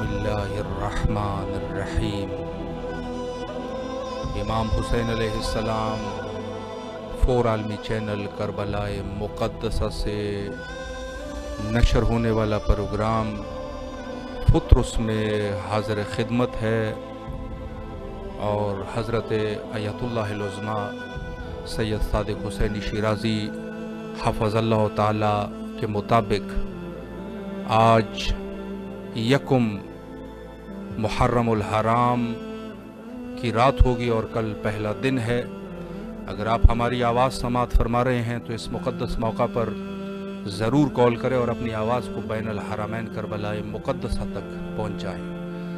اللہ الرحمن الرحیم۔ امام حسین علیہ السلام فور عالمی چینل کربلا مقدسہ سے نشر ہونے والا پروگرام فطرس میں حاضر خدمت ہے، اور حضرت آیت اللہ العظمیٰ سید صادق حسینی شیرازی حفظ اللہ تعالی کے مطابق آج یکم محرم الحرام کی رات ہوگی اور کل پہلا دن ہے۔ اگر آپ ہماری آواز سماعت فرما رہے ہیں تو اس مقدس موقع پر ضرور کال کریں اور اپنی آواز کو بین الحرمین کربلا مقدسہ تک پہنچائیں۔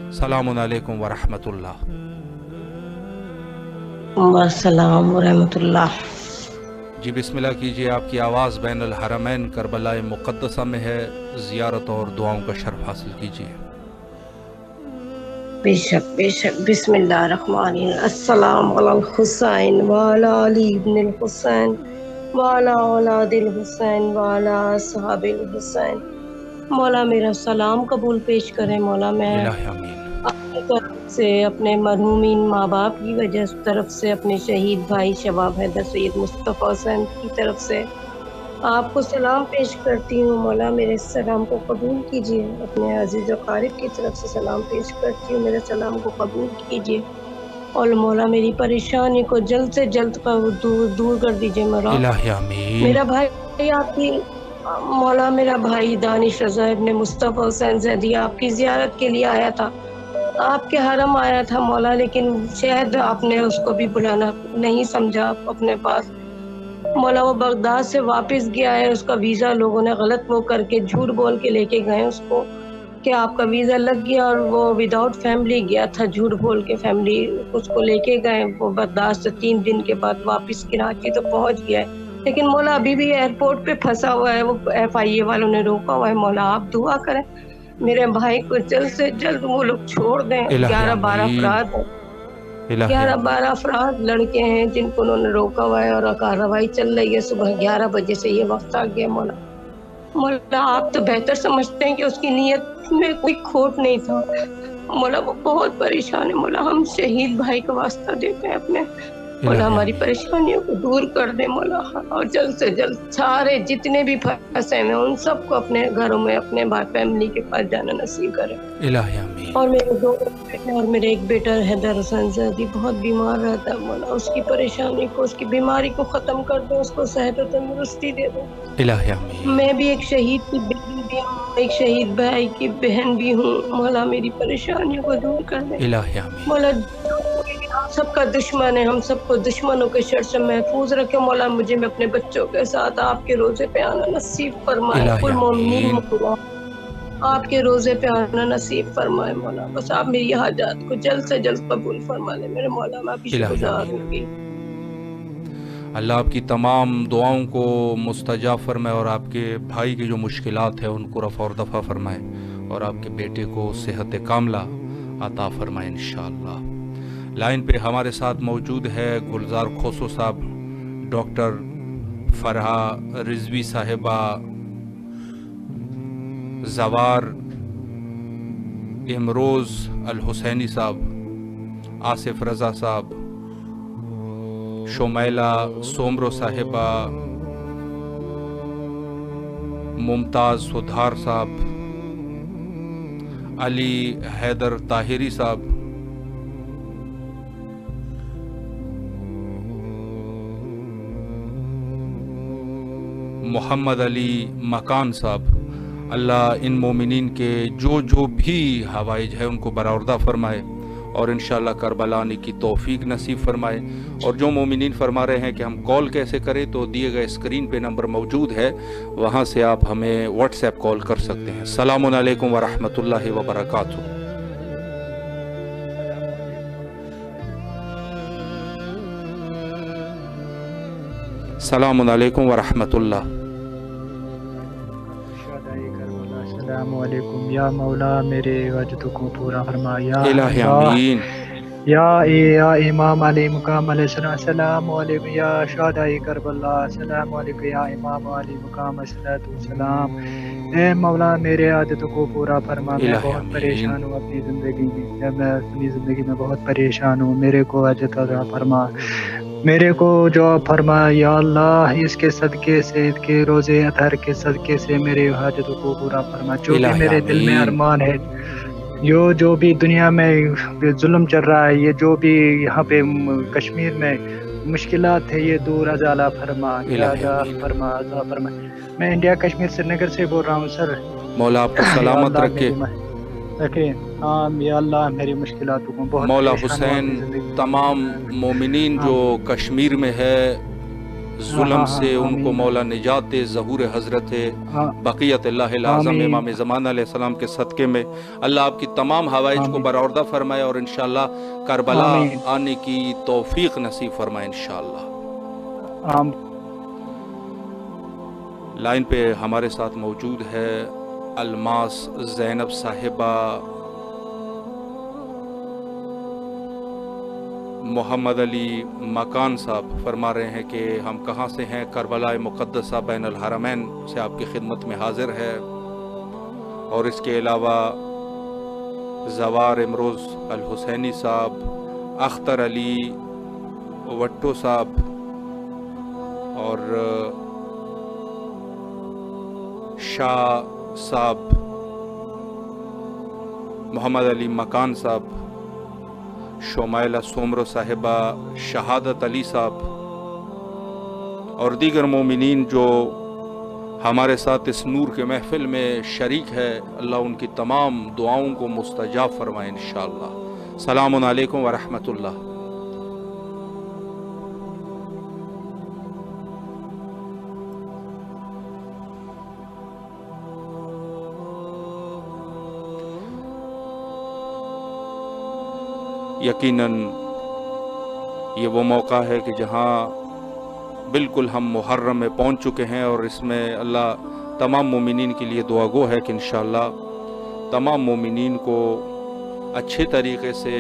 السلام علیکم ورحمۃ اللہ۔ السلام ورحمۃ اللہ۔ جی بسم اللہ کیجیے، آپ کی آواز بین الحرمین کربلا مقدسہ میں ہے، زیارت اور دعاؤں کا شرف حاصل کیجیے۔ بے شک بے شک۔ بسم اللہ الرحمن الرحیم۔ السلام علی الحسین وعلی علی ابن الحسین وعلی اولاد الحسین وعلی اصحاب الحسین۔ مولا میرا سلام قبول پیش کریں۔ مولا میں الہی آمین۔ اپنی طرف سے اپنے مرحومین ماں باپ کی وجہ طرف سے، اپنے شہید بھائی شباب حیدر سید مصطفیٰ حسین کی طرف سے آپ کو سلام پیش کرتی ہوں۔ مولا میرے سلام کو قبول کیجیے۔ اپنے عزیز و قارب کی طرف سے سلام پیش کرتی ہوں، میرے سلام کو قبول کیجیے، اور مولا میری پریشانی کو جلد سے جلد دور کر دیجیے۔ مولا الہی آمین۔ میرا بھائی آپ کی مولا میرا بھائی دانش رضا ابن مصطفیٰ حسین زیدی آپ کی زیارت کے لیے آیا تھا، آپ کے حرم آیا تھا مولا، لیکن شاید آپ نے اس کو بھی بلانا نہیں سمجھا اپنے پاس۔ مولا وہ بغداد سے واپس گیا ہے، اس کا ویزا لوگوں نے غلط وہ کر کے جھوٹ بول کے لے کے گئے اس کو کہ آپ کا ویزا لگ گیا، اور وہ وداؤٹ فیملی گیا تھا، جھوٹ بول کے فیملی اس کو لے کے گئے۔ وہ بغداد سے 3 دن کے بعد واپس کراچی تو پہنچ گیا ہے، لیکن مولا ابھی بھی ایئرپورٹ پہ پھنسا ہوا ہے، وہ FIA والوں نے روکا ہوا ہے۔ مولا آپ دعا کریں میرے بھائی کو جلد سے جلد وہ لوگ چھوڑ دیں۔ 11-12 افراد ہیں، 11-12 افراد لڑکے ہیں جن کو انہوں نے روکا ہوا ہے، اور کارروائی چل رہی ہے۔ صبح 11 بجے سے یہ وقت آ گیا۔ مولا آپ تو بہتر سمجھتے ہیں کہ اس کی نیت میں کوئی کھوٹ نہیں تھا۔ مولا وہ بہت پریشان ہے۔ مولا ہم شہید بھائی کا واسطہ دیتے ہیں اپنے، مولا ہماری پریشانیوں کو دور کر دے مولا، اور جلد سے جلد سارے جتنے بھی پھنسے ہیں ان سب کو اپنے گھروں میں اپنے فیملی کے پاس جانا نصیب کرے۔ الہی آمین۔ اور میرے 2 بیٹے اور میرے ایک بیٹا حیدر حسین زیدی بہت بیمار رہتا ہے مولا، اس کی پریشانی کو، اس کی بیماری کو ختم کر دے، اس کو صحت و تندرستی دے دے۔ الہی آمین۔ میں بھی ایک شہید کی بیٹی بھی ہوں، ایک شہید بھائی کی بہن بھی ہوں، مولا میری پریشانیوں کو دور کر دے الہی آمین۔ مولا۔ ہم سب کا دشمن ہے، ہم سب کو دشمنوں کے شر سے محفوظ رکھے مولا۔ مجھے میں اپنے بچوں کے ساتھ آپ کے روزے پہ آنا نصیب فرمائے، کل مومنین مولا آپ کے روزے پہ آنا نصیب فرمائے مولا۔ بس آپ میری حاجات کو جلد سے جلد قبول فرما لیں میرے مولا، میں آپ کی شکرگزار ہوں گی۔ اللہ آپ کی تمام دعاؤں کو مستجاب فرمائے، اور آپ کے بھائی کی جو مشکلات ہیں ان کو رفع اور دفع فرمائے، اور آپ کے بیٹے کو صحت کاملہ عطا فرمائے انشاءاللہ۔ لائن پہ ہمارے ساتھ موجود ہے گلزار کھوسو صاحب، ڈاکٹر فرحہ رضوی صاحبہ، زوار امروز الحسینی صاحب، آصف رضا صاحب، شمیلہ سومرو صاحبہ، ممتاز سدھار صاحب، علی حیدر طاہری صاحب، محمد علی مکان صاحب۔ اللہ ان مومنین کے جو بھی حوائج ہے ان کو برآوردہ فرمائے، اور انشاءاللہ کربلا آنے کی توفیق نصیب فرمائے۔ اور جو مومنین فرما رہے ہیں کہ ہم کال کیسے کریں، تو دیے گئے اسکرین پہ نمبر موجود ہے، وہاں سے آپ ہمیں واٹس ایپ کال کر سکتے ہیں۔ السلام علیکم ورحمۃ اللہ وبرکاتہ۔ السلام علیکم ورحمۃ اللہ۔ السلام علیکم یا مولا میرے وجد کو پورا فرما یا الہی آمین۔ یا امام علی مقام علیہ السلام، السلام علیکم یا شہداء کربلا، السلام علیکم یا امام علی مقام علیہ السلام، اے مولا میرے عادتوں کو پورا فرما، میں الہی بہت آمین۔ پریشان ہوں اپنی زندگی میں، میں اپنی زندگی میں بہت پریشان ہوں، میرے کو عادت عطا فرما، میرے کو جواب فرما یا اللہ، اس کے صدقے سے، اس کے روزے اطہر کے صدقے سے میرے حاجتوں کو پورا فرما، جو بھی الہی میرے دل میں آمین۔ ارمان ہے، جو بھی دنیا میں ظلم چل رہا ہے، یہ جو بھی یہاں پہ کشمیر میں مشکلات ہے، یہ دور ازالہ فرما، الہی عطا آمین۔ فرما، عطا فرما۔ میں انڈیا کشمیر سری نگر سے بول رہا ہوں سر۔ مولا آپ کو یا سلامت اللہ رکھے۔ رکھے، ہاں یا اللہ میری مشکلاتوں کو، بہت مولا پریشان ہوں حسین اپنی زندگی تمام مومنین ہاں جو کشمیر میں ہے ہاں ظلم ہاں سے، ان کو آمین مولا نجات دے، ظہور حضرت ہاں بقیت اللہ العظم آمین امام زمان علیہ السلام کے صدقے میں اللہ آپ کی تمام حوائج کو آمین برآوردہ فرمائے، اور انشاءاللہ کربلا آمین آنے کی توفیق نصیب فرمائے انشاءاللہ۔ آمین۔ لائن پہ ہمارے ساتھ موجود ہے الماس زینب صاحبہ، محمد علی مکان صاحب فرما رہے ہیں کہ ہم کہاں سے ہیں، کربلا مقدسہ بین الحرمین سے آپ کی خدمت میں حاضر ہے، اور اس کے علاوہ زوار امروز الحسینی صاحب، اختر علی وٹو صاحب، اور شاہ صاحب، محمد علی مکان صاحب، شمائلہ سومرو صاحبہ، شہادت علی صاحب، اور دیگر مومنین جو ہمارے ساتھ اس نور کے محفل میں شریک ہے، اللہ ان کی تمام دعاؤں کو مستجاب فرمائے انشاءاللہ۔ السلام علیکم ورحمۃ اللہ۔ یقیناً یہ وہ موقع ہے کہ جہاں بالکل ہم محرم میں پہنچ چکے ہیں، اور اس میں اللہ تمام مومنین کے لیے دعا گو ہے کہ انشاءاللہ تمام مومنین کو اچھے طریقے سے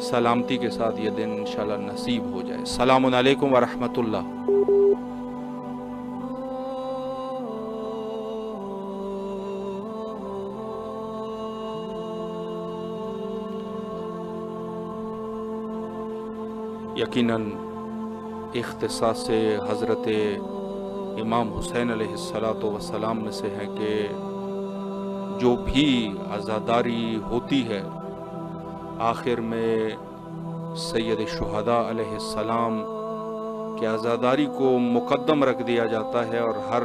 سلامتی کے ساتھ یہ دن انشاءاللہ نصیب ہو جائے۔ السلام علیکم ورحمۃ اللہ۔ یقیناً اختصاص حضرت امام حسین علیہ السلام میں سے ہے کہ جو بھی عزاداری ہوتی ہے آخر میں سید شہداء علیہ السلام کی عزاداری کو مقدم رکھ دیا جاتا ہے، اور ہر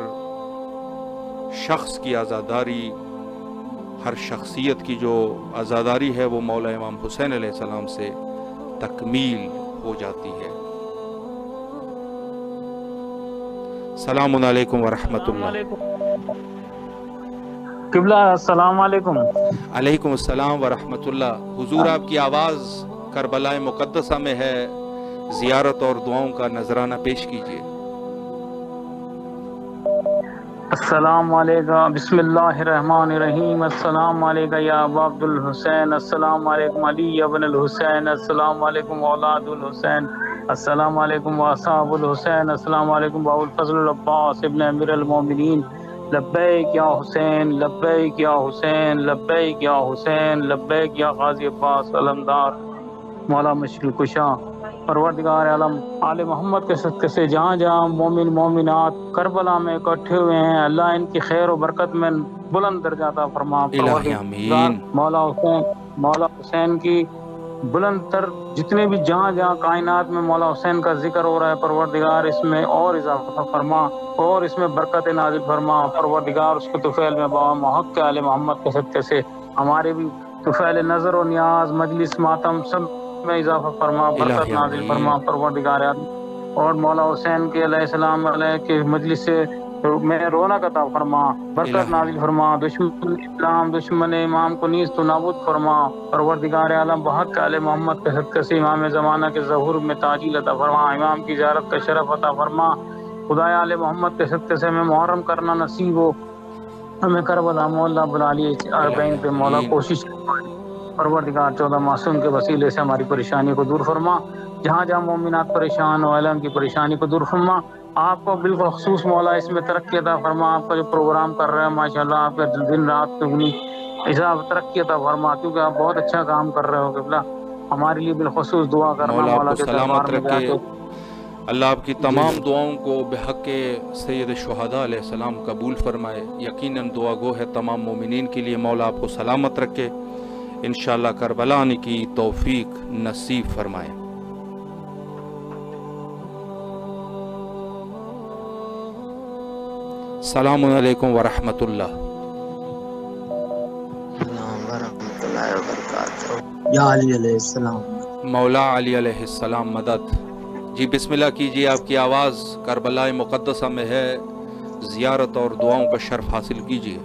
شخص کی عزاداری، ہر شخصیت کی جو عزاداری ہے وہ مولا امام حسین علیہ السلام سے تکمیل ہو جاتی ہے۔ السلام علیکم ورحمۃ اللہ۔ قبلہ السلام علیکم۔ علیکم السلام ورحمۃ اللہ۔ حضور آپ کی آواز کربلا مقدسہ میں ہے، زیارت اور دعاؤں کا نذرانہ پیش کیجیے۔ السلام علیکم، بسم اللہ الرحمن الرحیم۔ السلام علیکم یا ابا عبد الحسین، السلام علیکم علی ابن الحسین، السلام علیکم اولاد الحسین، السلام علیکم واصحاب الحسین، السلام علیکم باو الفضل العباس ابن امیر المومنین، لبیک یا حسین، لبیک یا حسین، لبیک یا حسین، لبیک یا غازی عباس علمدار مولا مشکل کشا، پروردگار عالم آل محمد کے صدقے سے جہاں جہاں مومن مومنات کربلا میں اکٹھے ہوئے ہیں، اللہ ان کی خیر و برکت میں بلند درجات عطا فرما۔ الہی پروردگار آمین۔ مولا حسین کی بلند تر جتنے بھی جہاں جہاں کائنات میں مولا حسین کا ذکر ہو رہا ہے، پروردگار اس میں اور اضافہ فرما، اور اس میں برکت نازل فرما۔ پروردگار اس کو طفیل میں بابا محق آل محمد کے صدقے سے ہمارے بھی طفیل نظر و نیاز، مجلس ماتم سب میں اضافہ فرما، برکت الہی نازل آمین۔ فرما پروردگار عالم، اور مولا حسین کے علیہ السلام علیہ کے مجلس سے میں رونق عطا فرما، برکت الہی نازل فرما، دشمن اسلام دشمن امام کو نیز تو نابود فرما۔ پروردگار عالم بحق آل محمد کے صدقے سے امام زمانہ کے ظہور میں تعجیل عطا فرما، امام کی زیارت کا شرف عطا فرما۔ خدایا آل محمد کے صدقے سے ہمیں محرم کرنا نصیب ہو، ہمیں کربلا مولا بلا لیے اربعین پہ مولا آمین۔ کوشش پروردگار 14 معصوم کے وسیلے سے ہماری پریشانی کو دور فرما، جہاں جہاں مومنات پریشان ہو عالم کی پریشانی کو دور فرما۔ آپ کو بالخصوص مولا اس میں ترقی عطا فرما. آپ کا جو پروگرام کر رہے ہیں ماشاءاللہ آپ کے دن رات دگنی ایسا ترقی عطا فرما، کیونکہ آپ بہت اچھا کام کر رہے ہو قبلہ. ہمارے لیے بالخصوص دعا کرنا مولا آپ مولا کو کے دربار سلامت میں جا رکھے. کے. اللہ آپ کی تمام دعاؤں کو بحق سید الشہداء علیہ السلام قبول فرمائے. یقیناً دعا گو ہے تمام مومنین کے لیے. مولا آپ کو سلامت رکھے، انشاءاللہ کربلا آنے کی توفیق نصیب فرمائے. السلام علیکم ورحمۃ اللہ. السلام ورحمۃ اللہ وبرکاتہ. یا علی علیہ السلام. مولا علی علیہ السلام مدد. جی بسم اللہ کیجیے. آپ کی آواز کربلا مقدسہ میں ہے، زیارت اور دعاؤں کا شرف حاصل کیجیے.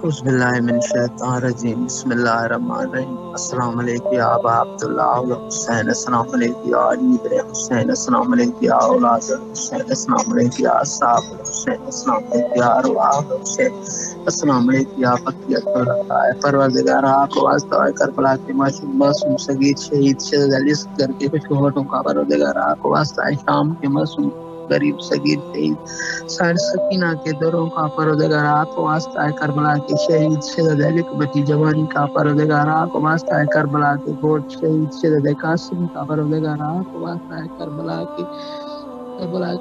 بسم اللہ من الشیطان الرجیم. بسم اللہ الرحمن الرحیم. السلام علیکم یا ابا عبداللہ حسین. السلام علیکم یا علی بن حسین. السلام علیکم یا اولاد حسین. السلام علیکم یا اصحاب حسین. السلام علیکم یا ارواح حسین. السلام علیکم یا بقیت الرحمٰ. پروردگار آپ کو واسطہ ہے کربلا کے معصوم صغیر شہید شہزاد علی اصغر کے بچوں کا پروردگار آپ کو واسطہ ہے شام کے معصوم غریب صغیر شہید سائر سکینہ کے دروں کا پروردگار آپ کو واسطہ ہے کربلا کے شہید شہزاد علی کی بچی جوانی کا پروردگار آپ کو واسطہ ہے کربلا کے گوٹ شہید شہزاد قاسم کا پروردگار آپ کو واسطہ ہے کربلا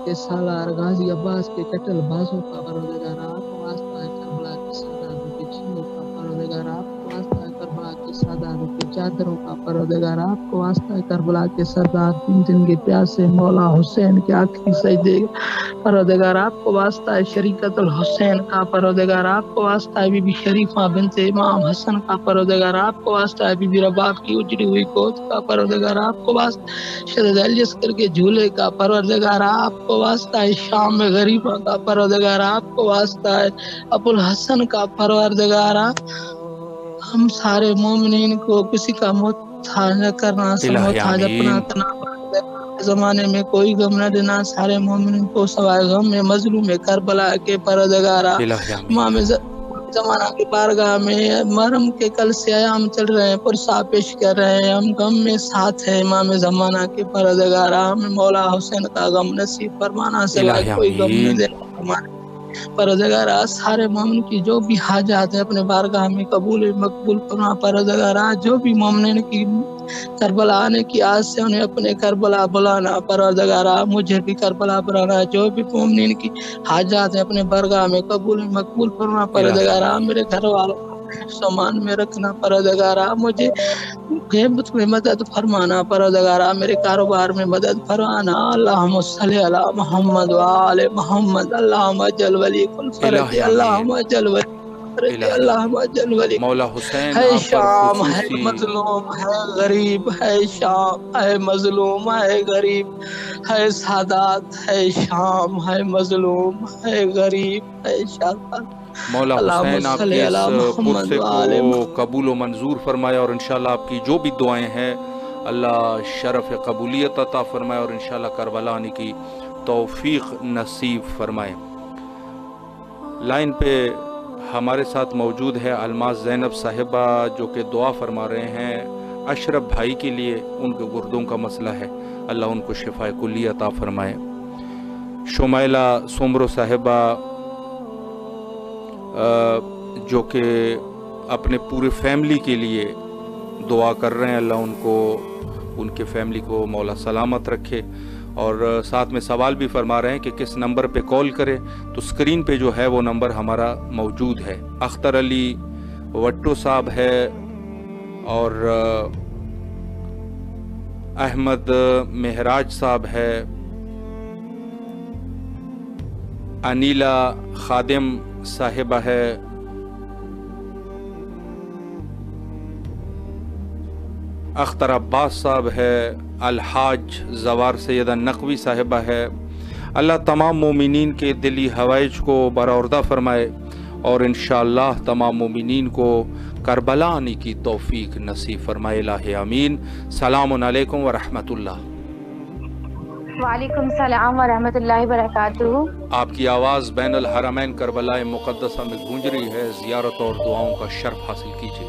کے سالار غازی عباس کے قتل بازوں کا پروردگار آپ کو واسطہ ہے کربلا کے ساداتوں کے چینوں کا پروردگار آپ کو واسطہ ہے کربلا کے ساداتوں کے چادروں کا پروردگار آپ کو واسطہ ہے کربلا کے سردار دن کے پیاسے مولا حسین کے آخری سجدے پروردگار آپ کو واسطہ ہے شریکت الحسین کا پروردگار آپ کو واسطہ ہے بی بی شریفہ بنت امام حسن کا پروردگار آپ کو واسطہ ہے بی بی رباب کی اجڑی ہوئی گود کا پروردگار آپ کو واسطہ شہزاد علی اصغر کے جھولے کا پروردگار آپ کو واسطہ ہے شام میں غریبہ کا پروردگار آپ کو واسطہ ہے ابو الحسن کا پروردگار. ہم سارے مومنین کو کسی کا محتاج نہ کرنا، سب الہی محتاج اپنا آمین. تنا زمانے میں کوئی غم نہ دینا. سارے مومنین کو سوائے غم میں مظلوم کربلا کے پروردگارا الہی آمین. امام زمانہ کی بارگاہ میں مرم کے کل سے ایام چل رہے ہیں، پرسا پیش کر رہے ہیں. ہم غم میں ساتھ ہیں امام زمانہ کے پروردگارا. ہمیں مولا حسین کا غم نصیب فرمانا، سوائے الہی کوئی غم نہ آمین. دینا پروردگارا. سارے مومن کی جو بھی حاجات ہے اپنے بارگاہ میں قبول مقبول فرما پروردگارا. جو بھی مومنین کی کربلا آنے کی آس سے انہیں اپنے کربلا بلانا پروردگارا. مجھے بھی کربلا بلانا. جو بھی مومنین کی حاجات ہے اپنے بارگاہ میں قبول مقبول فرما الہی پروردگارا. آمین. میرے گھر والوں سامان میں رکھنا پروردگارا. مجھے غیبت میں مدد فرمانا پروردگارا. میرے کاروبار میں مدد فرمانا. اللہم صلی علی محمد و آل محمد. اللہم اجل ولی کل فرج. الہی اللہم آمین. اجل ولی فرج. الہی اللہم آمین. اجل ولی. مولا حسین ہے آپ پر شام ہے خصوصی مظلوم ہے غریب ہے شام ہے مظلوم ہے غریب ہے سادات ہے شام ہے مظلوم ہے غریب ہے شادات. مولا اللہم حسین آپ صلی کی علی اس محمد پرسے و کو آل محمد. قبول و منظور فرمائے، اور انشاءاللہ آپ کی جو بھی دعائیں ہیں اللہ شرف قبولیت عطا فرمائے، اور انشاءاللہ کربلا آنے کی توفیق نصیب فرمائے. لائن پہ ہمارے ساتھ موجود ہے الماس زینب صاحبہ، جو کہ دعا فرما رہے ہیں اشرف بھائی کے لیے. ان کے گردوں کا مسئلہ ہے، اللہ ان کو شفا کلی عطا فرمائے. شمیلہ سمرو صاحبہ جو کہ اپنے پورے فیملی کے لیے دعا کر رہے ہیں، اللہ ان کو ان کے فیملی کو مولا سلامت رکھے. اور ساتھ میں سوال بھی فرما رہے ہیں کہ کس نمبر پہ کال کرے، تو سکرین پہ جو ہے وہ نمبر ہمارا موجود ہے. اختر علی وٹو صاحب ہے، اور احمد مہراج صاحب ہے، انیلا خادم صاحبہ ہے، اختر عباس صاحب ہے، الحاج زوار سیدہ نقوی صاحبہ ہے. اللہ تمام مومنین کے دلی حوائج کو برآوردہ فرمائے، اور انشاءاللہ تمام مومنین کو کربلا آنے کی توفیق نصیب فرمائے. الہی آمین. سلام علیکم ورحمۃ اللہ. وعلیکم السلام ورحمۃ اللہ وبرکاتہ. آپ کی آواز بین الحرمین کربلا مقدسہ میں گونج رہی ہے. زیارت اور دعاؤں کا شرف حاصل کیجیے.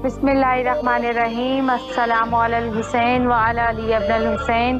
بسم اللہ الرحمن الرحیم. السلام علی الحسین وعلی علی ابن الحسین.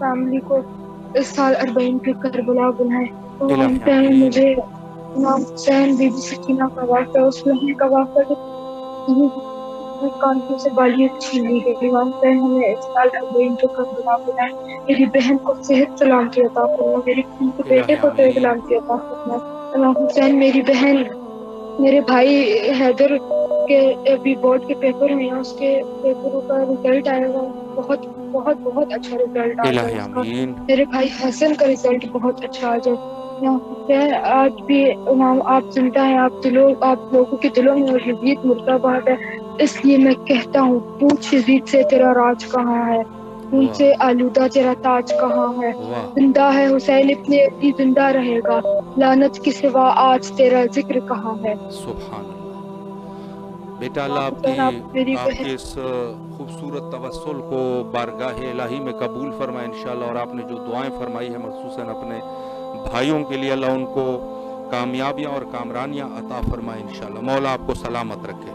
فیملی کو اس سال 40 پہ کربلا بلائے. تو الہی مانتے ہیں آمین. مجھے امام حسین بی بی سکینہ کا واقعہ، اس لمحے کا واقعہ کانٹوں سے بالیاں چھین لی گئی. مانتے ہیں ہمیں اس سال 40 پہ کربلا بلائے. میری بہن کو صحت سلامتی عطا فرما، میری بیٹے کو صحت سلامتی عطا فرما. امام حسین میری بہن، میرے بھائی حیدر کے ابھی بورڈ کے پیپر ہوئے ہیں، اس کے پیپروں کا رزلٹ آئے گا، بہت بہت بہت اچھا رزلٹ آ جائے الہی اس کا. آمین. میرے بھائی حسن کا رزلٹ بہت اچھا آ جائے. امام حسین آج بھی امام آپ زندہ ہیں، آپ لوگوں کے دلوں میں اور یزید مردہ آباد ہے. اس لیے میں کہتا ہوں پوچھ یزید سے تیرا راج کہاں ہے، ان سے آلودہ تیرا تاج کہاں ہے. واہ زندہ ہے حسین ابن علی، زندہ رہے گا، لعنت کے سوا آج تیرا ذکر کہاں ہے. سبحان اللہ. بیٹا اللہ حسین آپ میری آپ بہن. کے اس خوبصورت توسل کو بارگاہ الہی میں قبول فرمائے انشاءاللہ. اور آپ نے جو دعائیں فرمائی ہیں مخصوصاً اپنے بھائیوں کے لیے، اللہ ان کو کامیابیاں اور کامرانیاں عطا فرمائے انشاءاللہ. مولا آپ کو سلامت رکھے.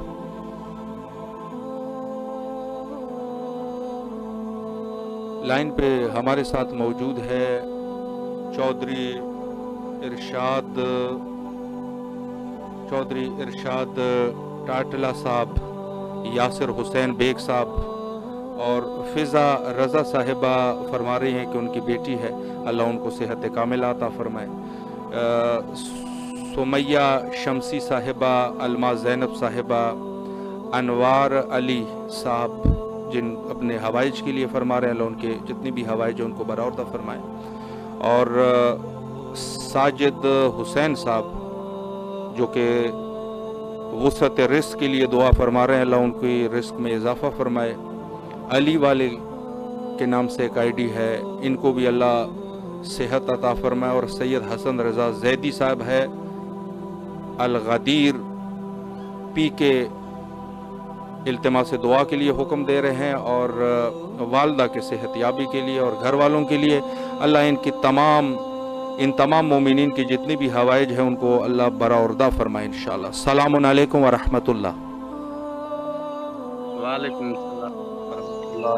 لائن پہ ہمارے ساتھ موجود ہے چودھری ارشاد ٹاٹلا صاحب، یاسر حسین بیگ صاحب اور فضا رضا صاحبہ فرما رہی ہیں کہ ان کی بیٹی ہے، اللہ ان کو صحت کاملہ عطا فرمائے. سمیہ شمسی صاحبہ، الماس زینب صاحبہ، انوار علی صاحب جن اپنے حوائج کے لیے فرما رہے ہیں، اللہ ان کے جتنی بھی حوائج ہیں ان کو برآوردہ فرمائے. اور ساجد حسین صاحب جو کہ وسعت رزق کے لیے دعا فرما رہے ہیں، اللہ ان کی رزق میں اضافہ فرمائے. علی والے کے نام سے ایک آئی ڈی ہے، ان کو بھی اللہ صحت عطا فرمائے. اور سید حسن رضا زیدی صاحب ہے الغدیر پی کے التماس دعا کے لیے حکم دے رہے ہیں، اور والدہ کے صحت یابی کے لیے اور گھر والوں کے لیے اللہ ان تمام مومنین کی جتنی بھی حوائج ہیں ان کو اللہ برآوردہ فرمائے انشاءاللہ. السلام علیکم ورحمۃ اللہ. وعلیکم السلام ورحمۃ اللہ.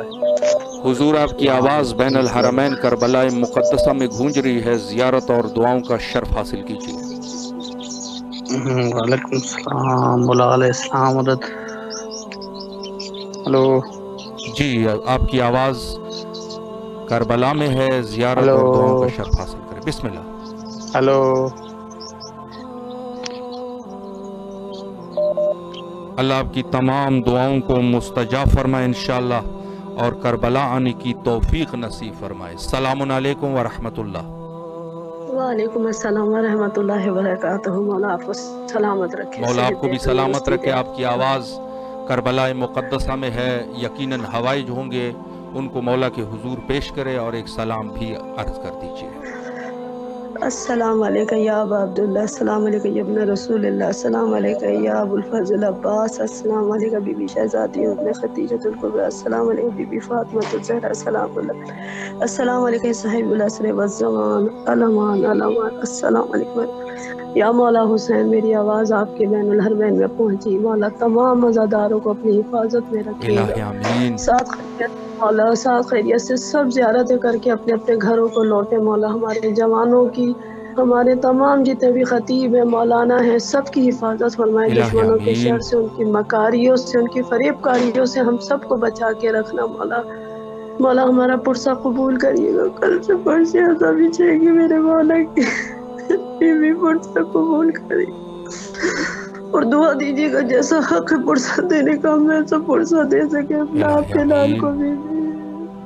حضور آپ کی آواز بین الحرمین کربلا مقدسہ میں گونج رہی ہے، زیارت اور دعاؤں کا شرف حاصل کیجیے. وعلیکم السلام، مولا علیہ السلام مدد. ہلو جی آپ کی آواز کربلا میں ہے، زیارت ہلو اور دعاؤں کا شرف حاصل کریں. بسم اللہ. ہلو اللہ آپ کی تمام دعاؤں کو مستجاب فرمائے انشاءاللہ اور کربلا آنے کی توفیق نصیب فرمائے. السلام علیکم ورحمۃ اللہ. وعلیکم السلام ورحمۃ اللہ وبرکاتہ. مولا آپ کو سلامت رکھے. مولا آپ کو بھی سلامت رکھے. آپ کی آواز کربلا مقدسہ میں ہے، یقیناً حوائج ہوں گے، ان کو مولا کے حضور پیش کرے اور ایک سلام بھی عرض کر دیجیے. السلام علیکم یا ابا عبداللہ، السلام علیکم یا ابن رسول اللہ، السلام علیکم یا ابو الفضل عباس، السلام علیکم بی بی شہزادی ابن خدیجۃ الکبریٰ، السلام علیکم بی بی فاطمہ الزہرا، سلام اللہ، السلام علیکم صاحب العصر والزمان، الامان الامان، السلام علیکم یا مولا حسین. میری آواز آپ کے بین الحرمین میں پہنچی. مولا تمام مزاداروں کو اپنی حفاظت میں رکھے الہی گا. آمین. مولا ساتھ خیریت سے سب زیارتیں کر کے اپنے اپنے گھروں کو لوٹے. مولا ہمارے جوانوں کی، ہمارے تمام جتنے بھی خطیب ہیں، مولانا ہیں، سب کی حفاظت فرمائے. الہی دشمنوں کے آمین. شر سے، ان کی مکاریوں سے، ان کی فریب کاریوں سے ہم سب کو بچا کے رکھنا. مولا ہمارا پرسہ قبول کریے گا. کل سے پرسے ایسا بچھے گی میرے مولا کی بھی پرسہ قبول کریے اور دعا دیجیے گا جیسا حق ہے پرسہ دینے کا ہم ویسا پرسہ دے سکے. اپنا آپ کے لال کو بھی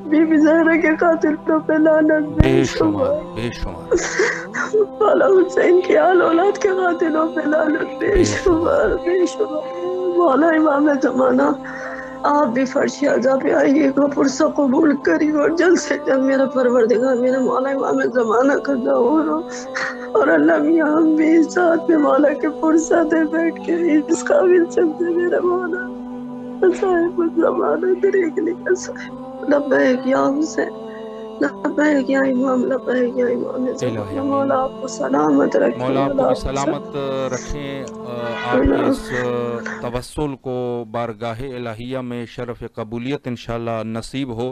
بی بی زہرا کے قاتلوں پہ لعنت بے شمار. بے شمار. مولا حسین کی آل اولاد کے قاتلوں پہ لعنت بے شمار بے شمار. مولا امام زمانہ آپ بھی فرش اعضا پہ آئیے گا، پرسہ قبول کریے اور جلد سے جلد میرا پروردگار میرا مولا امام زمانہ کا ظہور ہو. اور اللہ میاں ہم بھی ساتھ میں مولا کے پرسہ دے بیٹھ کے اس قابل سمجھے میرا مولا صاحب الزمانہ طریق لکھا صاحب. لبیک یا حسین، لبیک یا امام، لبیک یا امام زمانہ. مولا آپ کو سلامت رکھیں. مولا آپ کو بھی سلامت رکھیں. آپ کے اس توسل کو بارگاہ الہیہ میں شرف قبولیت انشاءاللہ نصیب ہو.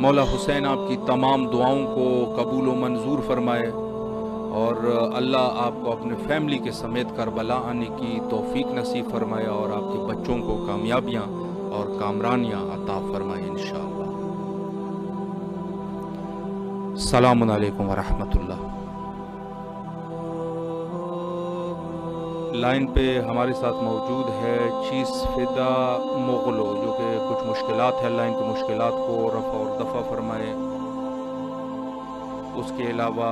مولا حسین آپ کی تمام دعاؤں کو قبول و منظور فرمائے اور اللہ آپ کو اپنے فیملی کے سمیت کربلا آنے کی توفیق نصیب فرمائے اور آپ کے بچوں کو کامیابیاں اور کامرانیاں عطا فرمائے انشاءاللہ۔ السلام علیکم ورحمۃ اللہ۔ لائن پہ ہمارے ساتھ موجود ہے چیز فدا مغلو، جو کہ کچھ مشکلات ہے، اللہ ان کی مشکلات کو رفع اور دفع فرمائے۔ اس کے علاوہ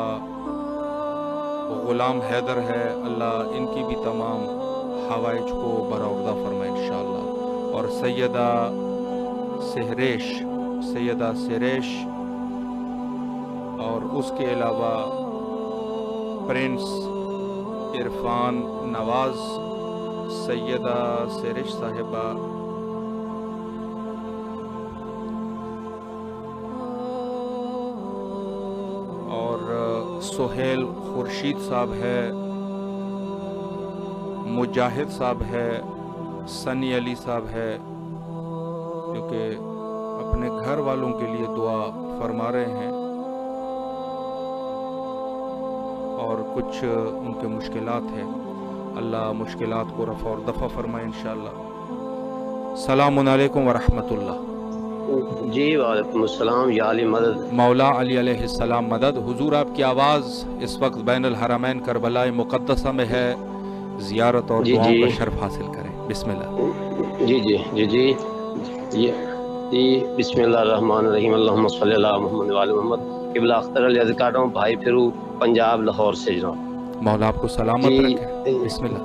غلام حیدر ہے، اللہ ان کی بھی تمام حوائج کو برآوردہ فرمائے انشاءاللہ۔ اور سیدہ سریش اور اس کے علاوہ پرنس عرفان نواز، سیدہ سریش صاحبہ، اور سہیل خورشید صاحب ہے، مجاہد صاحب ہے، سنی علی صاحب ہے، جو کہ اپنے گھر والوں کے لیے دعا فرما رہے ہیں اور کچھ ان کے مشکلات ہیں، اللہ مشکلات کو رفع اور دفع فرمائے انشاءاللہ۔ السلام علیکم ورحمۃ اللہ۔ جی وعلیکم السلام، یا علی مدد۔ مولا علی علیہ السلام مدد۔ حضور آپ کی آواز اس وقت بین الحرمین کربلا مقدسہ میں ہے، زیارت اور دعاؤں کا شرف حاصل کریں، بسم اللہ۔ جی بسم اللہ الرحمن الرحیم، اللہم صلی اللہ محمد وعلی محمد۔ قبلہ اختر علی عرض کر رہا ہوں، بھائی پھرو پنجاب لاہور سے جناب۔ مولا آپ کو سلامت رکھے، بسم اللہ۔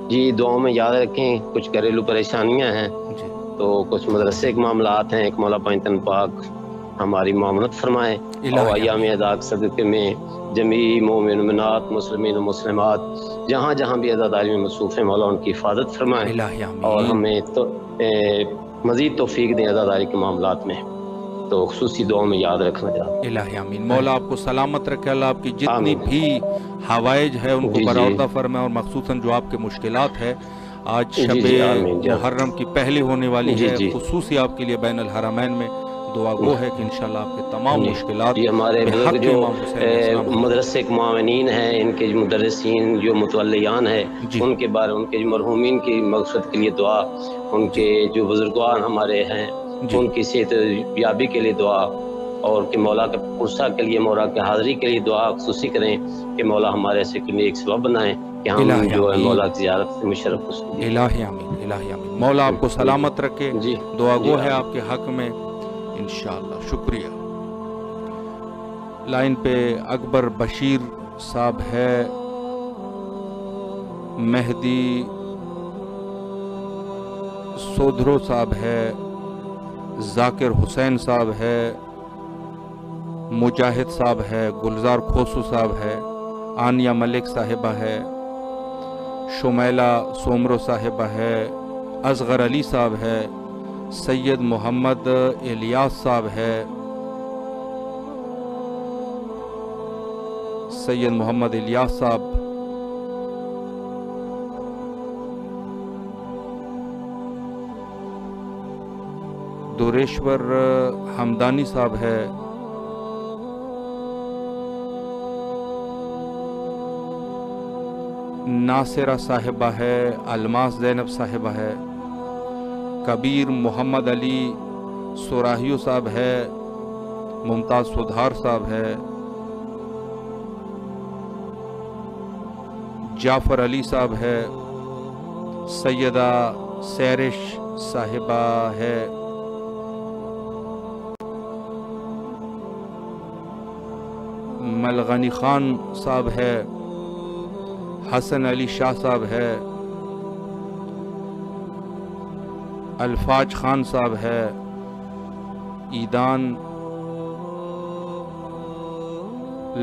جی دعاؤں میں یاد رکھیں، کچھ گھریلو پریشانیاں ہیں تو کچھ مدرسے کے معاملات ہیں، ایک مولا پنجتن پاک ہماری معاملت فرمائے اور ایام عیداء صدقے میں جمیع مومن مومنات، مسلمین و مسلمات جہاں جہاں بھی عزاداری میں مصروف ہیں، مولا ان کی حفاظت فرمائے اور ہمیں تو مزید توفیق دیں عزاداری کے معاملات میں، تو خصوصی دعاؤں میں یاد رکھنا چاہتا۔ الہی آمین۔ مولا آپ کو سلامت رکھے، اللہ آپ کی جتنی بھی حوائج ہے ان کو برآوردہ فرمائے، اور مخصوصاً جو آپ کے مشکلات ہے، آج شب محرم کی پہلی ہونے والی ہے، خصوصی آپ کے لیے بین الحرمین میں دعا گو ہے کہ انشاءاللہ آپ کے تمام مشکلات ہمارے بزرگ جو مدرسے کے معاونین ہیں، ان کے مدرسین جو متولیان ہیں، ان کے بارے ان کے مرحومین کی مغفرت کے لیے دعا، ان کے جو بزرگوان ہمارے ہیں ان کی صحت یابی کے لیے دعا، اور کہ مولا کے پرسہ کے لیے، مولا کے حاضری کے لیے دعا خصوصی کریں کہ مولا ہمارے ایسے کے لیے ایک سبب بنائیں کہ ہم جو ہے مولا کی زیارت سے مشرف ہو سکیں۔ الہی آمین، الہی آمین۔ مولا آپ کو سلامت رکھے، دعا گو ہے آپ کے حق میں انشاءاللہ۔ شکریہ۔ لائن پہ اکبر بشیر صاحب ہے، مہدی سودھرو صاحب ہے، ذاکر حسین صاحب ہے، مجاہد صاحب ہے، گلزار کھوسو صاحب ہے، آنیہ ملک صاحبہ ہے، شمیلہ سومرو صاحبہ ہے، اصغر علی صاحب ہے، سید محمد الیاس صاحب ہے، سید محمد الیاس صاحب، دوریشور حمدانی صاحب ہے، ناصرہ صاحبہ ہے، الماس زینب صاحبہ ہے، کبیر محمد علی سوراہیو صاحب ہے، ممتاز سدھار صاحب ہے، جعفر علی صاحب ہے، سیدہ سیرش صاحبہ ہے، ملغنی خان صاحب ہے، حسن علی شاہ صاحب ہے، الفاظ خان صاحب ہے، ایدان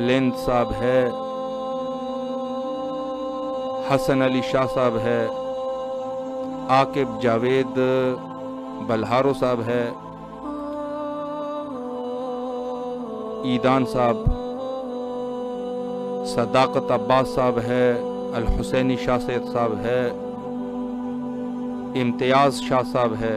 لند صاحب ہے، حسن علی شاہ صاحب ہے، عاقب جاوید بلہارو صاحب ہے، ایدان صاحب، صداقت عباس صاحب ہے، الحسینی شاہ سید صاحب ہے، امتیاز شاہ صاحب ہے،